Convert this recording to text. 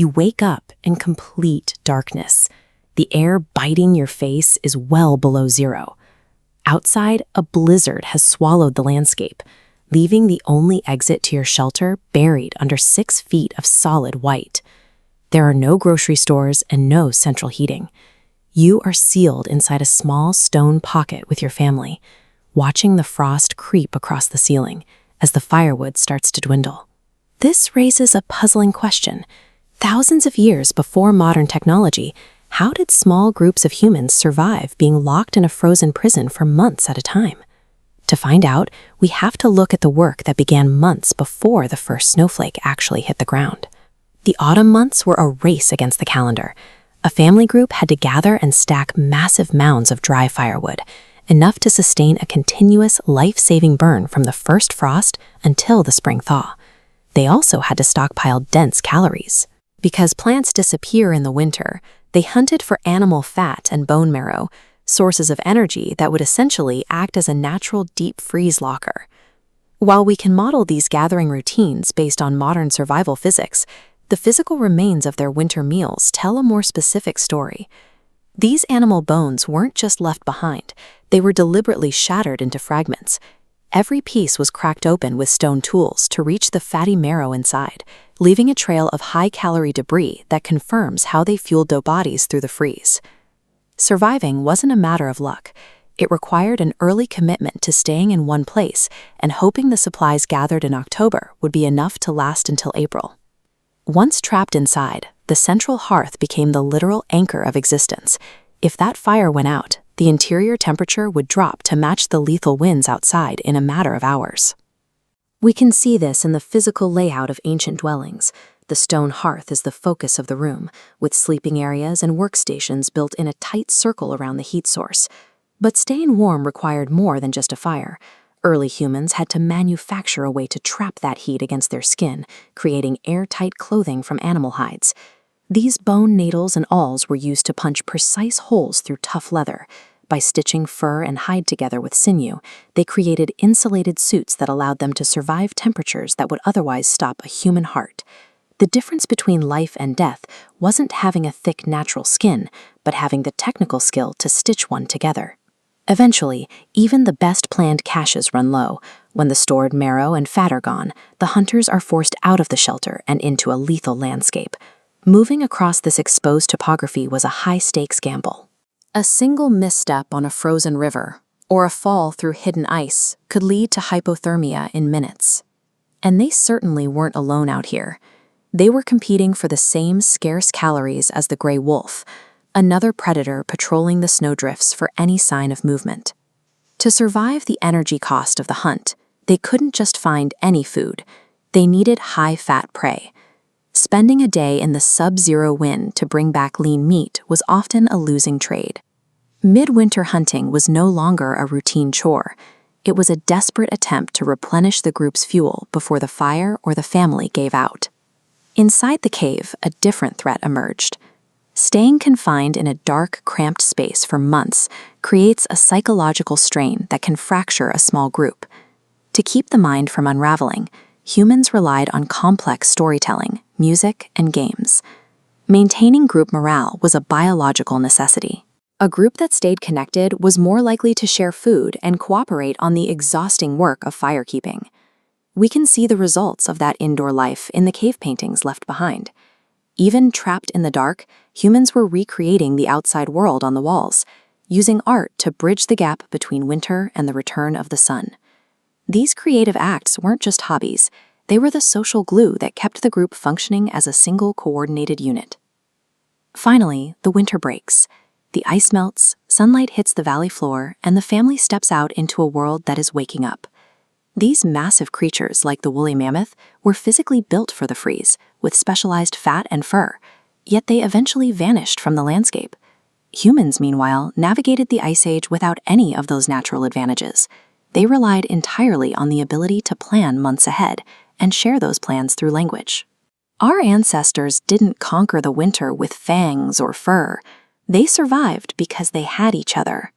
You wake up in complete darkness. The air biting your face is well below zero. Outside, a blizzard has swallowed the landscape, leaving the only exit to your shelter buried under 6 feet of solid white. There are no grocery stores and no central heating. You are sealed inside a small stone pocket with your family, watching the frost creep across the ceiling as the firewood starts to dwindle. This raises a puzzling question. Thousands of years before modern technology, how did small groups of humans survive being locked in a frozen prison for months at a time? To find out, we have to look at the work that began months before the first snowflake actually hit the ground. The autumn months were a race against the calendar. A family group had to gather and stack massive mounds of dry firewood, enough to sustain a continuous, life-saving burn from the first frost until the spring thaw. They also had to stockpile dense calories. Because plants disappear in the winter, they hunted for animal fat and bone marrow, sources of energy that would essentially act as a natural deep freeze locker. While we can model these gathering routines based on modern survival physics, the physical remains of their winter meals tell a more specific story. These animal bones weren't just left behind, they were deliberately shattered into fragments. Every piece was cracked open with stone tools to reach the fatty marrow inside, leaving a trail of high-calorie debris that confirms how they fueled their bodies through the freeze. Surviving wasn't a matter of luck. It required an early commitment to staying in one place and hoping the supplies gathered in October would be enough to last until April. Once trapped inside, the central hearth became the literal anchor of existence. If that fire went out, the interior temperature would drop to match the lethal winds outside in a matter of hours. We can see this in the physical layout of ancient dwellings. The stone hearth is the focus of the room, with sleeping areas and workstations built in a tight circle around the heat source. But staying warm required more than just a fire. Early humans had to manufacture a way to trap that heat against their skin, creating airtight clothing from animal hides. These bone needles and awls were used to punch precise holes through tough leather. By stitching fur and hide together with sinew, they created insulated suits that allowed them to survive temperatures that would otherwise stop a human heart. The difference between life and death wasn't having a thick natural skin, but having the technical skill to stitch one together. Eventually, even the best planned caches run low. When the stored marrow and fat are gone, the hunters are forced out of the shelter and into a lethal landscape. Moving across this exposed topography was a high-stakes gamble. A single misstep on a frozen river, or a fall through hidden ice, could lead to hypothermia in minutes. And they certainly weren't alone out here. They were competing for the same scarce calories as the gray wolf, another predator patrolling the snowdrifts for any sign of movement. To survive the energy cost of the hunt, they couldn't just find any food. They needed high-fat prey. Spending a day in the sub-zero wind to bring back lean meat was often a losing trade. Midwinter hunting was no longer a routine chore. It was a desperate attempt to replenish the group's fuel before the fire or the family gave out. Inside the cave, a different threat emerged. Staying confined in a dark, cramped space for months creates a psychological strain that can fracture a small group. To keep the mind from unraveling, humans relied on complex storytelling, music, and games. Maintaining group morale was a biological necessity. A group that stayed connected was more likely to share food and cooperate on the exhausting work of firekeeping. We can see the results of that indoor life in the cave paintings left behind. Even trapped in the dark, humans were recreating the outside world on the walls, using art to bridge the gap between winter and the return of the sun. These creative acts weren't just hobbies, they were the social glue that kept the group functioning as a single coordinated unit. Finally, the winter breaks. The ice melts, sunlight hits the valley floor, and the family steps out into a world that is waking up. These massive creatures, like the woolly mammoth, were physically built for the freeze, with specialized fat and fur, yet they eventually vanished from the landscape. Humans, meanwhile, navigated the Ice Age without any of those natural advantages. They relied entirely on the ability to plan months ahead and share those plans through language. Our ancestors didn't conquer the winter with fangs or fur. They survived because they had each other.